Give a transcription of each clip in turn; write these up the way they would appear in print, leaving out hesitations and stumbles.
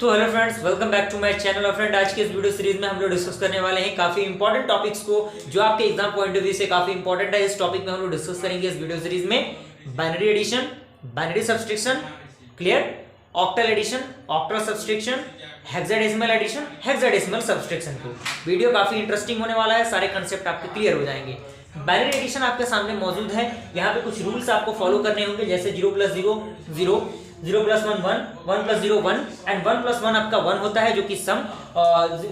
तो hello friends, welcome back to my channel. और friend, आज के इस वीडियो सीरीज में हम लोग डिस्कस करने वाले हैं काफी इंपॉर्टेंट टॉपिक्स को जो आपके एग्जाम पॉइंट ऑफ व्यू से काफी इंपॉर्टेंट है। इस टॉपिक में हम लोग डिस्कस करेंगे इस वीडियो सीरीज में binary addition, binary subtraction, clear, octal addition, octal subtraction, hexadecimal addition, hexadecimal subtraction को। वीडियो काफी इंटरेस्टिंग होने वाला है, सारे कंसेप्ट आपके क्लियर हो जाएंगे। बाइनरी एडिशन आपके सामने मौजूद है। यहाँ पे कुछ रूल्स आपको फॉलो करने होंगे, जैसे 0 + 0 0, 0 + 1 1, 1 + 0 1 एंड 1 + 1 आपका 1 होता है जो कि सम,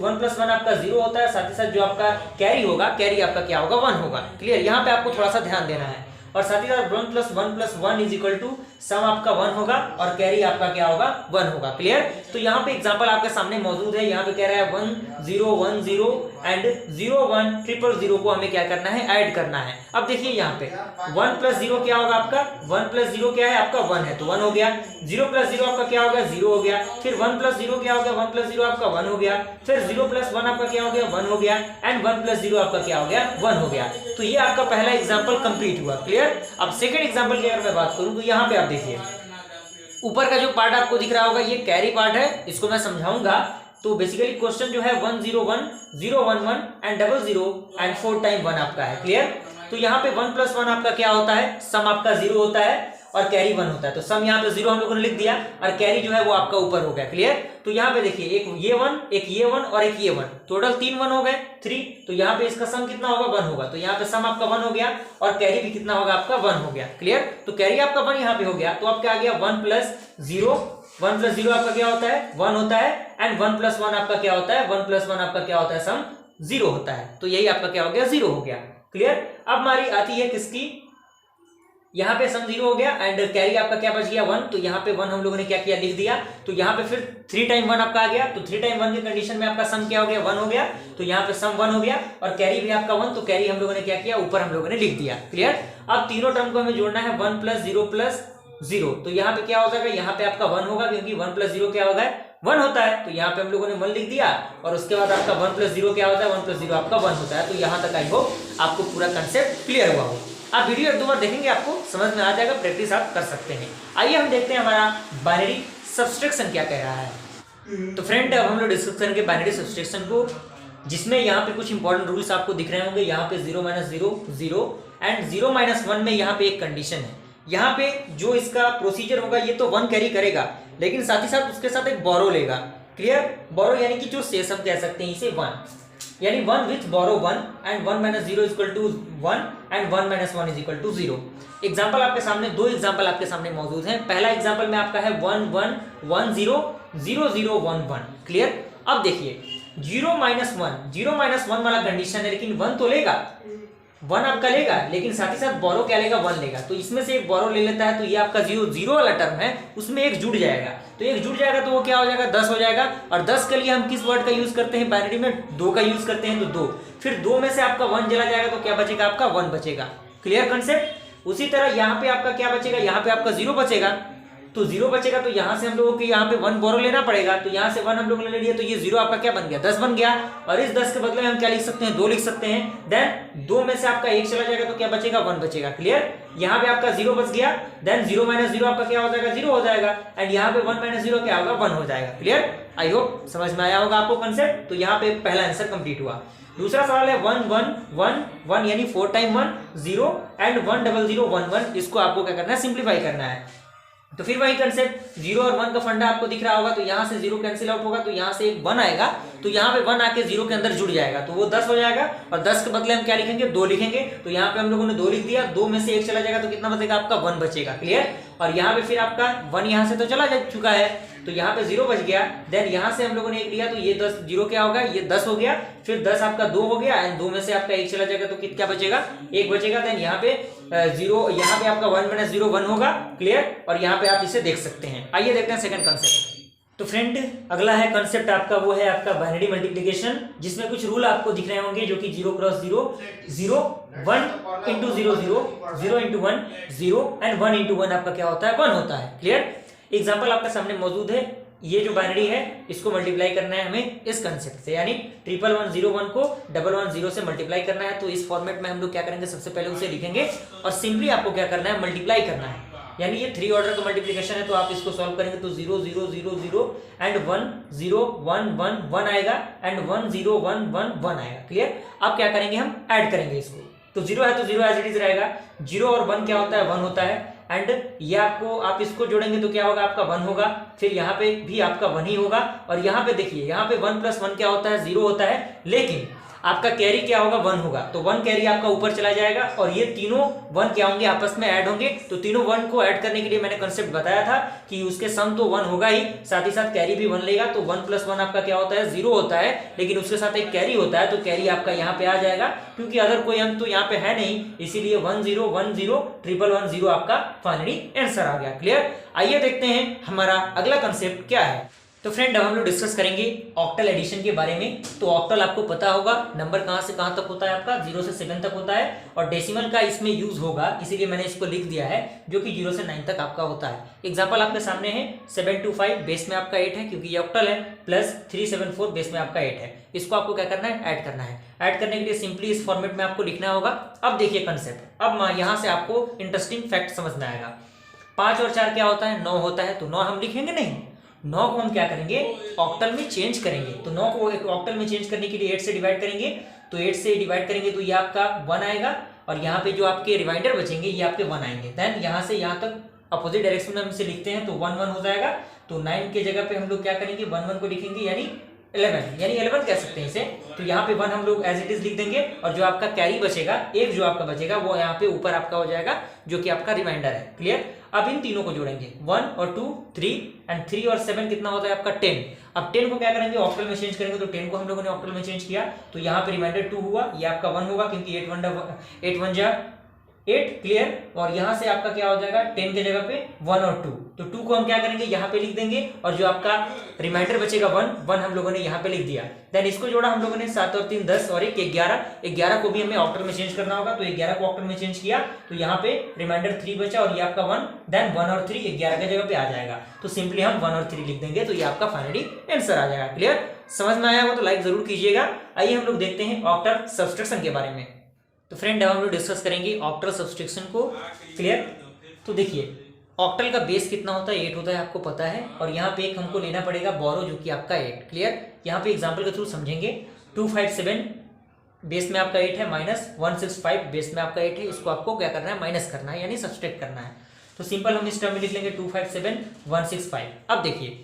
1 + 1 आपका 0 होता है। साथ ही साथ जो आपका कैरी होगा, कैरी आपका क्या होगा, 1 होगा। क्लियर, यहाँ पे आपको थोड़ा सा ध्यान देना है। और साथ ही साथ 1 + 1 + 1 = सम आपका 1 होगा और कैरी आपका क्या होगा, 1 होगा। क्लियर, तो यहाँ पे एग्जांपल आपके सामने मौजूद है। यहाँ पे कह रहा है 1 0 1 0 एंड 0 1 0 0 को हमें क्या करना है, ऐड करना है। अब देखिए यहाँ पे 1 + 0 क्या होगा आपका, 1 + 0 क्या है आपका 1 है, तो 1 हो गया। 0 + 0 आपका क्या हो गया, 0 हो गया। फिर 1 + 0 क्या हो गया, 1 + 0 आपका 1 हो गया। फिर 0 + 1 आपका क्या हो गया, 1 हो गया। एंड 1 + 0 आपका क्या हो गया, 1 हो गया। तो ये आपका पहला एग्जाम्पल कंप्लीट हुआ। क्लियर, अब सेकेंड एग्जाम्पल की अगर मैं बात करूं तो यहाँ पे आप देखिए ऊपर का जो पार्ट आपको दिख रहा होगा, ये कैरी पार्ट है, इसको मैं समझाऊंगा। तो बेसिकली क्वेश्चन जो है 1 0 1 0 1 1 एंड 0 0 एंड 4 टाइम 1 आपका है। क्लियर, तो यहाँ पे 1 + 1 आपका क्या होता है, सम आपका 0 होता है और कैरी 1 होता है। तो सम यहाँ पे 0 हम लोगों ने लिख दिया और कैरी जो है वो आपका ऊपर हो गया। क्लियर, तो यहाँ पे देखिए एक ये 1, एक ये 1 और एक ये 1, टोटल 3 1 हो गए, 3। तो यहाँ पे इसका सम कितना होगा, 1 होगा। तो यहाँ पे सम आपका 1 हो गया और कैरी भी कितना होगा आपका, 1 हो गया। क्लियर, तो कैरी आपका 1 यहाँ पे हो गया। तो अब क्या आ गया, 1 + 0, 1 + 0 आपका क्या होता है, 1 होता है। एंड 1 + 1 आपका क्या होता है, 1 + 1 आपका क्या होता है, सम 0 होता है। तो यही आपका क्या हो गया, 0 हो गया। क्लियर, अब हमारी आती है किसकी, यहाँ पे सम 0 हो गया एंड कैरी आपका क्या बच गया, 1। तो यहाँ पे 1 हम लोगों ने क्या किया, लिख दिया। तो यहाँ पे फिर 3 टाइम 1 आपका आ गया। तो 3 टाइम 1 की कंडीशन में आपका सम क्या हो गया, 1 हो गया। तो यहाँ पे सम 1 हो गया और कैरी भी आपका 1। तो कैरी हम लोगों ने क्या किया, ऊपर हम लोगों ने लिख दिया। क्लियर, अब तीनों टर्म को हमें जोड़ना है, 1 + 0 + 0। तो यहाँ पे क्या हो जाएगा, यहाँ पे आपका 1 होगा क्योंकि 1 + 0 क्या होगा, 1 होता है। तो यहाँ पे हम लोगों ने 1 लिख दिया और उसके बाद आपका 1 + 0 क्या होता है, 1 + 0 आपका 1 होता है। तो यहाँ तक आई होप आपको पूरा कंसेप्ट क्लियर हुआ हो। आप वीडियो एक दो बार देखेंगे, आपको समझ में आ जाएगा, प्रैक्टिस आप कर सकते हैं। आइए हम देखते हैं हमारा बाइनरी सब्सट्रैक्शन क्या कह रहा है। तो फ्रेंड, अब हम लोग डिस्कस करेंगे बाइनरी सब्सट्रैक्शन को, जिसमें यहाँ पे कुछ इंपॉर्टेंट रूल्स आपको दिख रहे होंगे। यहाँ पे 0 - 0 0 एंड 0 - 1 में यहाँ पे एक कंडीशन है। यहाँ पे जो इसका प्रोसीजर होगा, ये तो 1 कैरी करेगा, लेकिन साथ ही साथ उसके साथ एक बोरो लेगा। क्लियर, बोरो यानी कि जो शेष हम कह सकते हैं इसे 1, यानी 1 with borrow 1 and 1 - 0 = 1 and 1 - 1 = 0। Example आपके सामने, दो एग्जाम्पल आपके सामने मौजूद हैं। पहला एग्जाम्पल में आपका है 1 1 1 0 0 0 1 1। क्लियर, अब देखिए 0 - 1, 0 - 1 वाला कंडीशन है, लेकिन 1 तो लेगा, 1 आपका लेगा, लेकिन साथ ही साथ बोरो क्या लेगा, 1 लेगा। तो इसमें से एक बोरो ले लेता है, तो ये आपका 0 0 वाला टर्म है, उसमें एक जुड़ जाएगा। तो एक जुड़ जाएगा तो वो क्या हो जाएगा, 10 हो जाएगा। और 10 के लिए हम किस वर्ड का यूज करते हैं बाइनरी में, 2 का यूज करते हैं। तो 2, फिर 2 में से आपका 1 चला जाएगा तो क्या बचेगा, आपका 1 बचेगा। Clear concept. उसी तरह यहाँ पे आपका क्या बचेगा, यहाँ पे आपका 0 बचेगा। तो 0 बचेगा तो यहाँ से हम लोगों को यहाँ पे 1 बोरो लेना पड़ेगा। तो यहाँ से 1 हम लोगों ने ले लिया, तो ये 0 आपका क्या बन गया, 10 बन गया। और इस 10 के बदले में हम क्या लिख सकते हैं, 2 लिख सकते हैं। देन 2 में से आपका 1 चला जाएगा तो क्या बचेगा, 1 बचेगा। क्लियर, यहाँ पे आपका 0 बच गया। देन 0 - 0 आपका क्या हो जाएगा, 0 हो जाएगा। एंड यहाँ पे 1 - 0 क्या होगा, 1 हो जाएगा। क्लियर, आई होप समझ में आया होगा आपको कंसेप्ट। तो यहाँ पे पहला आंसर कंप्लीट हुआ। दूसरा सवाल है 1 1 1 1 यानी 4 टाइम 1 0 एंड 1 0 0 1 1। इसको आपको क्या करना है, सिंप्लीफाई करना है। तो फिर वही कंसेप्ट, 0 और 1 का फंडा आपको दिख रहा होगा। तो यहाँ से 0 कैंसिल आउट होगा, तो यहाँ से एक 1 आएगा। तो यहाँ पे 1 आके 0 के अंदर जुड़ जाएगा, तो वो 10 हो जाएगा। और 10 के बदले हम क्या लिखेंगे, 2 लिखेंगे। तो यहाँ पे हम लोगों ने 2 लिख दिया, 2 में से 1 चला जाएगा तो कितना बचेगा, आपका 1 बचेगा। क्लियर, और यहाँ पे फिर आपका 1 यहाँ से तो चला जा चुका है, तो यहाँ पे 0 बच गया। देन यहाँ से हम लोगों ने 1 लिया, तो ये 10 0 क्या होगा, ये 10 हो गया। फिर 10 आपका 2 हो गया एंड 2 में से आपका 1 चला जाएगा तो क्या बचेगा, 1 बचेगा। देन यहाँ पे 0, यहाँ पे आपका 1 - 0 1 होगा। क्लियर, और यहाँ पे आप इसे देख सकते हैं। आइए देखते हैं सेकंड कंसेप्ट। तो फ्रेंड, अगला है कंसेप्ट आपका, वो है आपका बाइनरी मल्टीप्लिकेशन, जिसमें कुछ रूल आपको दिख रहे होंगे, जो कि 0 × 0 0 1 × 0 0 0 × 1 0 एंड 1 × 1 आपका क्या होता है, 1 होता है। क्लियर, एग्जाम्पल आपके सामने मौजूद है। ये जो बाइनरी है इसको मल्टीप्लाई करना है हमें इस कंसेप्ट से, यानी 11101 को 111 से मल्टीप्लाई करना है। तो इस फॉर्मेट में हम लोग क्या करेंगे, सबसे पहले उसे लिखेंगे और सिंपली आपको क्या करना है, मल्टीप्लाई करना है। यानी ये 3 ऑर्डर का मल्टीप्लिकेशन है, तो आप इसको सॉल्व करेंगे तो 0 0 0 0 एंड 1 0 1 1 1 आएगा एंड 1 0 1 1 1 आएगा। क्लियर। अब क्या करेंगे, हम ऐड करेंगे इसको, तो 0 है तो 0 एज इट इज रहेगा। 0 और 1 क्या होता है, 1 होता है एंड ये आप इसको जोड़ेंगे तो क्या होगा, आपका 1 होगा, फिर यहाँ पे भी आपका 1 ही होगा और यहाँ पे देखिए, यहाँ पे 1 + 1 क्या होता है, 0 होता है, लेकिन आपका कैरी क्या होगा, 1 होगा, तो 1 कैरी आपका ऊपर चला जाएगा और ये तीनों 1 क्या होंगे, आपस में ऐड होंगे। तो तीनों 1 को ऐड करने के लिए मैंने कंसेप्ट बताया था कि उसके सम तो 1 होगा ही, साथ ही साथ कैरी भी 1 लेगा, तो 1 + 1 आपका क्या होता है, 0 होता है, लेकिन उसके साथ एक कैरी होता है, तो कैरी आपका यहाँ पे आ जाएगा, क्योंकि अदर कोई अंक तो यहाँ पे है नहीं, इसीलिए 1 0 1 0 1 1 0 आपका फाइनली आंसर आ गया। क्लियर। आइए देखते हैं हमारा अगला कंसेप्ट क्या है। तो फ्रेंड, अब हम लोग डिस्कस करेंगे ऑक्टल एडिशन के बारे में। तो ऑक्टल आपको पता होगा, नंबर कहां से कहां तक होता है, आपका 0 से 7 तक होता है और डेसिमल का इसमें यूज होगा, इसीलिए मैंने इसको लिख दिया है, जो कि 0 से 9 तक आपका होता है। एग्जांपल आपके सामने है, 725 बेस में आपका 8 है, क्योंकि ये ऑक्टल है, प्लस 374 बेस में आपका 8 है। इसको आपको क्या करना है, ऐड करना है। ऐड करने के लिए सिंपली इस फॉर्मेट में आपको लिखना होगा। अब देखिए कंसेप्ट, अब यहाँ से आपको इंटरेस्टिंग फैक्ट समझ में आएगा। 5 और 4 क्या होता है, 9 होता है, तो 9 हम लिखेंगे नहीं, 9 को हम क्या करेंगे, ऑक्टल में चेंज करेंगे। तो 9 को एक ऑक्टल में चेंज करने के लिए 8 से डिवाइड करेंगे, तो 8 से डिवाइड करेंगे तो ये आपका 1 आएगा और यहाँ पे जो आपके रिमाइंडर बचेंगे ये आपके 1 आएंगे। देन यहाँ से यहाँ तक अपोजिट डायरेक्शन में हम इसे लिखते हैं, तो 1 1 हो जाएगा। तो 9 के जगह पे हम लोग क्या करेंगे, 1 1 को लिखेंगे, यानी 11 कह सकते हैं इसे। तो यहाँ पे 1 हम लोग एज इट इज लिख देंगे और जो आपका कैरी बचेगा, एक जो आपका बचेगा, वो यहाँ पे ऊपर आपका हो जाएगा, जो कि आपका रिमाइंडर है। क्लियर। अब इन तीनों को जोड़ेंगे, 1 और 2 3 एंड 3 और 7 कितना होता है आपका 10। अब 10 को क्या करेंगे, ऑक्टल में चेंज करेंगे, तो 10 को हम लोगों ने ऑक्टल में चेंज किया, तो यहाँ पे रिमाइंडर 2 हुआ, ये आपका 1 होगा, क्योंकि 8 1 जा 8। क्लियर। और यहाँ से आपका क्या हो जाएगा, 10 के जगह पे 1 और 2, तो 2 को हम क्या करेंगे, यहाँ पे लिख देंगे और जो आपका रिमाइंडर बचेगा 1 हम लोगों ने यहाँ पे लिख दिया। देन इसको जोड़ा हम लोगों ने, 7 और 3 10 और 1 11 को भी हमें ऑक्टल में चेंज करना होगा, तो 11 को ऑक्टल में चेंज किया, तो यहाँ पे रिमाइंडर 3 बचा और ये आपका 1, देन 1 और 3 11 के जगह पे आ जाएगा, तो सिंपली हम 1 और 3 लिख देंगे, तो ये आपका फाइनली आंसर आ जाएगा। क्लियर। समझ में आया हो तो लाइक जरूर कीजिएगा। आइए हम लोग देखते हैं ऑक्टल सब्सट्रैक्शन के बारे में। तो फ्रेंड, अब हम लोग डिस्कस करेंगे ऑक्टल सब्सट्रैक्शन को। क्लियर। तो देखिए, ऑक्टल का बेस कितना होता है, 8 होता है, आपको पता है, और यहाँ पे एक हमको लेना पड़ेगा बोरो, जो कि आपका 8। क्लियर। यहाँ पे एग्जांपल के थ्रू समझेंगे। 257 बेस में आपका 8 है, माइनस 165 बेस में आपका 8 है, इसको आपको क्या करना है, माइनस करना है, यानी सब्सट्रैक्ट करना है। तो सिंपल हम इस टर्म में लिख लेंगे 257 165। अब देखिए,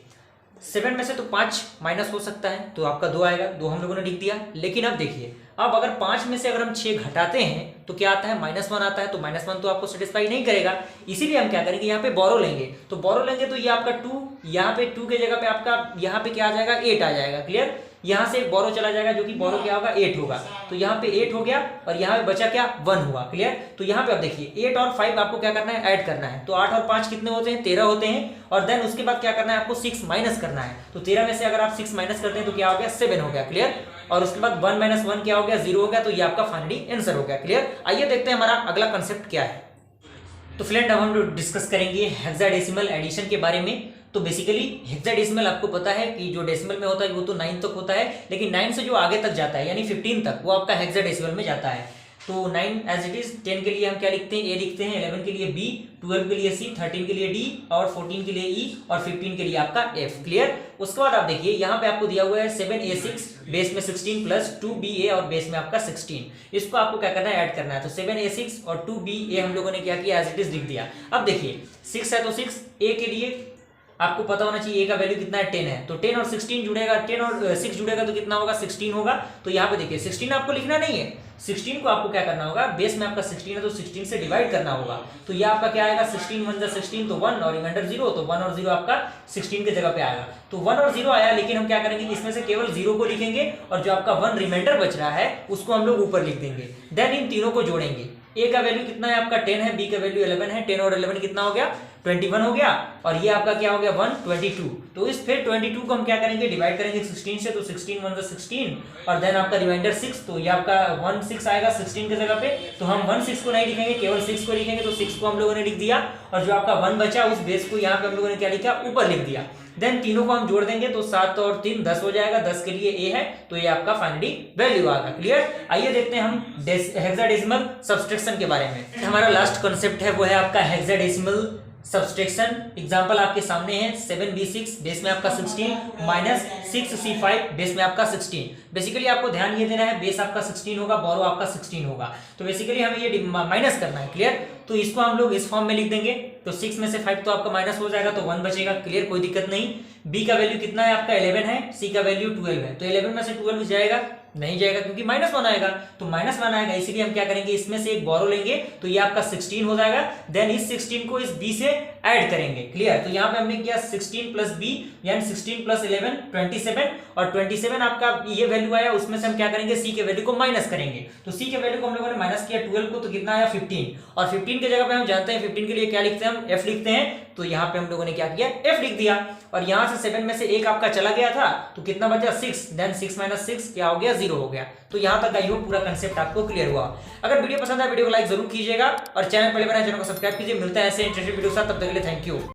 7 में से तो 5 माइनस हो सकता है, तो आपका 2 आएगा, 2 हम लोगों ने लिख दिया। लेकिन अब देखिए, अब अगर 5 में से अगर हम 6 घटाते हैं तो क्या आता है, -1 आता है, तो -1 तो आपको सेटिस्फाई नहीं करेगा, इसीलिए हम क्या करेंगे, यहाँ पे बोरो लेंगे। तो बोरो लेंगे तो ये आपका 2, यहाँ पे 2 के जगह पे आपका यहाँ पे क्या आ जाएगा, 8 आ जाएगा। क्लियर। यहाँ से बोरो चला जाएगा, जो कि बोरो क्या होगा, 8 होगा, तो यहाँ पे 8 हो गया और यहाँ पे बचा क्या, 1 हुआ। क्लियर। तो यहाँ पे अब देखिए, 8 और 5 आपको क्या करना है, ऐड करना है, तो 8 और 5 कितने होते हैं, 13 होते हैं, और देन उसके बाद क्या करना है, आपको 6 माइनस करना है। तो 13 में से अगर आप 6 माइनस करते हैं तो क्या हो गया, 7 हो गया। क्लियर। और उसके बाद 1 - 1 क्या हो गया, 0 हो गया, तो ये आपका फाइनली आंसर हो गया। क्लियर। आइए देखते हैं हमारा अगला कंसेप्ट क्या है। तो फ्रेंड, अब हम लोग डिस्कस करेंगे हेक्साडेसिमल एडिशन के बारे में। तो बेसिकली हेक्साडेसिमल आपको पता है कि जो डेसिमल में होता है वो तो 9 तक होता है, लेकिन 9 से जो आगे तक जाता है, यानी 15 तक, वो आपका हेक्साडेसिमल में जाता है। तो 9 एज इट इज, 10 के लिए हम क्या लिखते हैं, ए लिखते हैं, 11 के लिए बी, 12 के लिए सी, 13 के लिए डी, और 14 के लिए ई, और 15 के लिए आपका एफ। क्लियर। उसके बाद आप देखिए, यहाँ पे आपको दिया हुआ है 7a6 बेस में 16 प्लस 2ba और बेस में आपका 16, इसको आपको क्या करना है, ऐड करना है। तो 7a6 और 2ba हम लोगों ने क्या किया, एज इट इज लिख दिया। अब देखिए, 6 है तो 6 ए के लिए आपको पता होना चाहिए, ए का वैल्यू कितना है, 10 है, तो 10 और 16 जुड़ेगा, 10 और 6 जुड़ेगा तो कितना होगा, 16 होगा। तो यहाँ पे देखिए, 16 आपको लिखना नहीं है, 16 को आपको क्या करना होगा, बेस में आपका 16 है तो 16 से डिवाइड करना होगा। तो ये आपका क्या आएगा, 16 1 16 तो 1 और रिमाइंडर 0, तो 1 और 0 आपका 16 के जगह पे आएगा। तो 1 और 0 आया, लेकिन हम क्या करेंगे, इसमें से केवल 0 को लिखेंगे और जो आपका 1 रिमाइंडर बच रहा है उसको हम लोग ऊपर लिख देंगे। देन इन तीनों को जोड़ेंगे। ए का वैल्यू कितना है आपका, 10 है, बी का वैल्यू 11 है, 10 और 11 कितना हो गया, 21 हो गया, और ये आपका क्या हो गया, 122। तो इस फिर 22 को हम क्या करेंगे, डिवाइड करेंगे 16 से, तो 16 1 16, और देन आपका रिमाइंडर 6, तो ये आपका 16 आएगा 16 की जगह पे। तो हम 16 को नहीं लिखेंगे, केवल 6 को लिखेंगे, तो 6 को हम लोगों ने लिख दिया, और जो आपका 1 बचा उस बेस को यहाँ पे हम लोगों ने क्या लिखा, ऊपर लिख दिया। देन तीनों को हम जोड़ देंगे, तो 7 और 3 10 हो जाएगा, 10 के लिए ए है, तो ये आपका फाइनली वैल्यू आएगा। क्लियर। आइए देखते हैं हम हेक्साडेसिमल सब्सट्रैक्शन के बारे में। हमारा लास्ट कॉन्सेप्ट है वो है आपका हेक्साडेसिमल सब्सट्रैक्शन एग्जांपल आपके सामने है 7b6 बेस में आपका 16 माइनस 6c5 बेस में आपका 16। बेसिकली आपको ध्यान ये देना है, बेस आपका 16 होगा, बोरो आपका 16 होगा, तो बेसिकली हमें ये माइनस करना है। क्लियर? तो इसको हम लोग इस फॉर्म में लिख देंगे, तो 6 में से 5 तो आपका माइनस हो जाएगा, तो 1 बचेगा। क्लियर? कोई दिक्कत नहीं। b का वैल्यू कितना है आपका 11 है, c का वैल्यू 12 है, तो 11 में से 12 जाएगा नहीं जाएगा क्योंकि -1 आएगा, तो -1 आएगा, इसीलिए हम क्या करेंगे, इसमें से एक बोरो लेंगे, तो ये आपका 16 हो जाएगा। देन इस 16 को इस b से ऐड करेंगे। क्लियर? तो यहाँ पे हमने किया 16 प्लस b यानी 16 प्लस 11 27, और 27 आपका ये वैल्यू आया, उसमें से हम क्या करेंगे, c के वैल्यू को माइनस करेंगे, तो c के वैल्यू को हम लोगों ने माइनस किया 12 को, तो कितना आया 15, और 15 की जगह पे हम जानते हैं 15 के लिए क्या लिखते हैं, हम f लिखते हैं, तो यहाँ पे हम लोगों ने क्या किया, f लिख दिया। और यहाँ से 7 में से एक आपका चला गया था, तो कितना बचा 6, देन 6 माइनस 6 क्या हो गया, 0 हो गया। तो यहाँ तक आई होप पूरा कंसेप्ट आपको क्लियर हुआ। अगर वीडियो पसंद आए वीडियो को लाइक जरूर कीजिएगा, और चैनल पहले बनाए चैनल को सब्सक्राइब कीजिए। मिलता है ऐसे इंटरेस्टिंग वीडियो के साथ, तब तक के लिए थैंक यू।